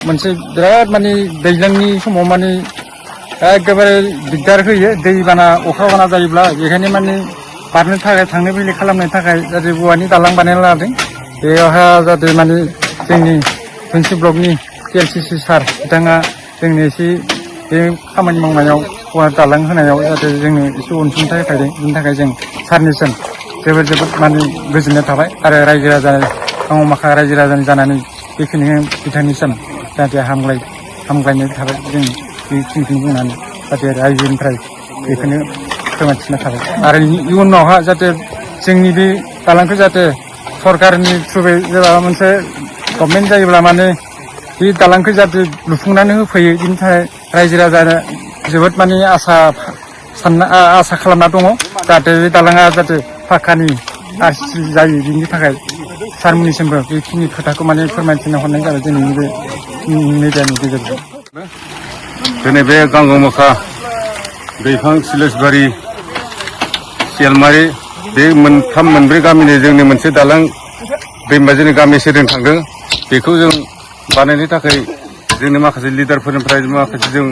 मोनसे बिराद माने दैज्लांनि समाव माने एकेबारे दिगदार होयो दैबाना अखा बाना जायोब्ला बेखायनो माने बारनो थाखाय थांलाय फैलाय खालामनो थाखाय जाहाथे औवानि दालां बानायना लादों बेयावहा जाहाथे माने जोंनि मोनसे ब्लकनि TClcc सार बिथाङा जोंनो एसे बे खामानि मावनायाव औवा दालां होनायाव जाहाथे जोंनो एसे अनसुंथाइ होदों बेनि थाखाय जों सारनिसिम जोबोद माने गोजोननाय थाबाय आरो रायजो राजा माखा रायजो राजानि जानानै बेखिनि बिथांनिसिम जाहाथे हामग्लायनाय थाबाय जों बेखिनिखौ बुंनानै जाहाथे रायजोनिफ्राय बेखौनो फोरमायथिना थाबाय आरो इयुनावहा जाहाथे जोंनि बे दालांखौ जाहाथे सरकारनि थ्रुयै जेब्ला मोनसे गभर्नमेन्ट जायोब्ला माने बे दालांखौ जाहाथे लुफुंनानै होफैयो बिनि थाखाय रायजो राजानो जोबोद माने आसा खालामना दङ जाहाथे बे दालाङा जाहाथे पाक्कानि आरसि जायो बिनि थाखाय सारमोननिसिमबो बेखिनि खोथाखौ माने फोरमायथिना हरनाय जाबाय दिनैनि बे मिडियानि गेजेरजों दिनै बे गांगोमोखा दैफां सिलेसबारि सियालमारि बे मोनब्रै गामिनि जोंनि मोनसे दालां दैमा जोंनि गामि सेरजों थांदों बेखौ जों बानायनो थाखाय जोंनि माखासे लिडारफोरनिफ्राय माखासे जों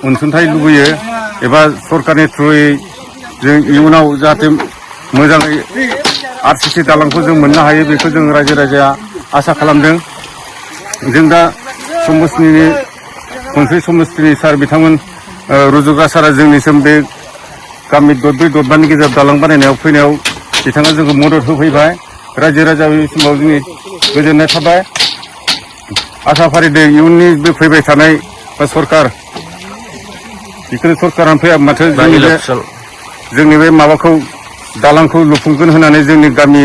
अनसुंथाइ लुबैयो एबा सरकारनि थ्रुयै जों इयुनाव जाहाथे मोजाङै RCC दालांखौ जों मोननो हायो बेखौ जों रायजो राजाया आसा खालामदों जों दा खनसे समस्थिनि सार बिथांमोन रुजुगा सारा जोंनिसिम बे गामि दरब्रै दरबानि गेजेराव दालां बानायनायाव फैनायाव बिथाङा जोंखौ मदद होफैबाय रायजो राजा बे समाव जोंनि गोजोननाय थाबाय आसा फारिदों इयुननि बे फैबाय थानाय बा सरकार बेखौनो सरकारानो फैया माथो जोंनि बे माबाखौ दालांखौ लुफुंगोन होननानै जोंनि गामि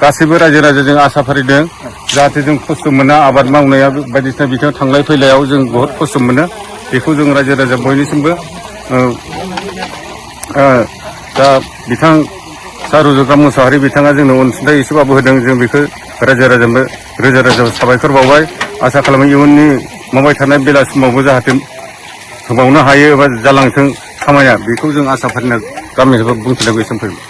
गासैबो रायजो राजाजों आसा फारिदों जाहाथे जों खस्थ' मोना आबाद मावनाया बायदिसिना बिथिङाव थांलाय फैलायाव जों बहुत खस्थ' मोनो बेखौ जों रायजो राजा बयनिसिमबो दा बिथां रुजुगा मुसाहारि बिथाङा जोंनो अनसुंथाइ एसेबाबो होदों जों बेखौ रायजो राजानो रोजा रोजा साबायखर बावबाय आसा खालामो इयुननि मावबाय थानाय बेला समावबो जाहाथे होबावनो हायो एबा जालांथों खामानिया बेखौ जों आसा फारिना गामिनिफ्राय बुंथिनांगौ एसेबां फैबाय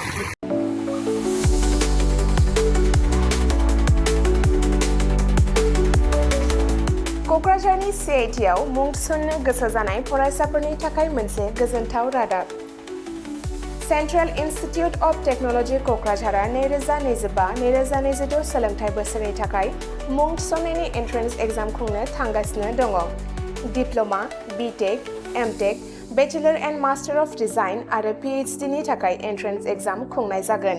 क'क्राझारनि CITआव मुं थिसननो गोसो जानाय फरायसाफोरनि थाखाय मोनसे गोजोनथाव रादाब सेन्ट्रेल इन्स्टिटिउट अफ टेक्न'लजि क'क्राझारआ 2025-2026 सोलोंथाइ बोसोरनि थाखाय मुं थिसननायनि एन्ट्रेन्स एग्जाम खुंनो थांगासिनो दङ diploma BTech MTech bachelor and master of design आरो PhD नि थाखाय एन्ट्रेन्स एग्जाम खुंनाय जागोन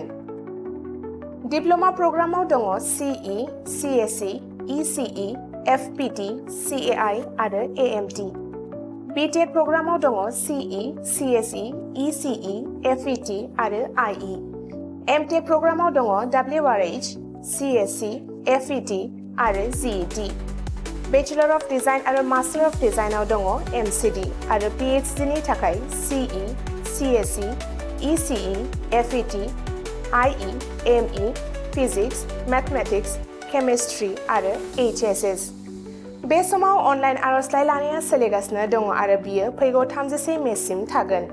डिप्ल'मा प्रग्रामाव दङ CE CSE ECE FPT CAI आरो AMT BTech प्रग्रामाव दङ CE CSE ECE FET आरो IE MTech प्रग्रामाव दङ WRH CSC FET आरो GET बेचेलर अफ डिजाइन आरो मास्टार अफ डिजाइनआव दङ MCD आरो PhD नि थाखाय CE CSE ECE FET IE ME physics mathematics chemistry आरो HSS बे समाव अनलाइन आर'जलाइ लानाया सोलिगासिनो दङ आरो बियो फैगौ 30 मेसिम थागोन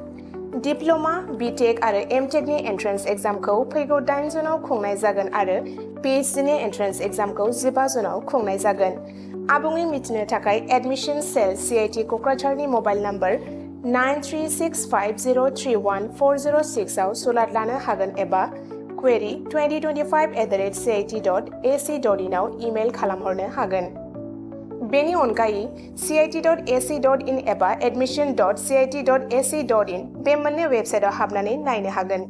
डिप्ल'मा BTech आरो MTech नि एन्ट्रेन्स एग्जामखौ फैगौ 8 जुनाव खुंनाय जागोन आरो PhD नि एन्ट्रेन्स एग्जामखौ 15 जुनाव खुंनाय जागोन आबुङै मिथिनो थाखाय एडमिशन सेल CIT क'क्राझारनि मबाइल नम्बर 9365031406 आव सुलाद लानो हागोन एबा query2025@cit.ac.in आव इमेल खालामहरनो हागोन बेनि अनगायै cit.ac.in एबा admission.cit.ac.in बे मोननै वेबसाइटआव हाबनानै नायनो हागोन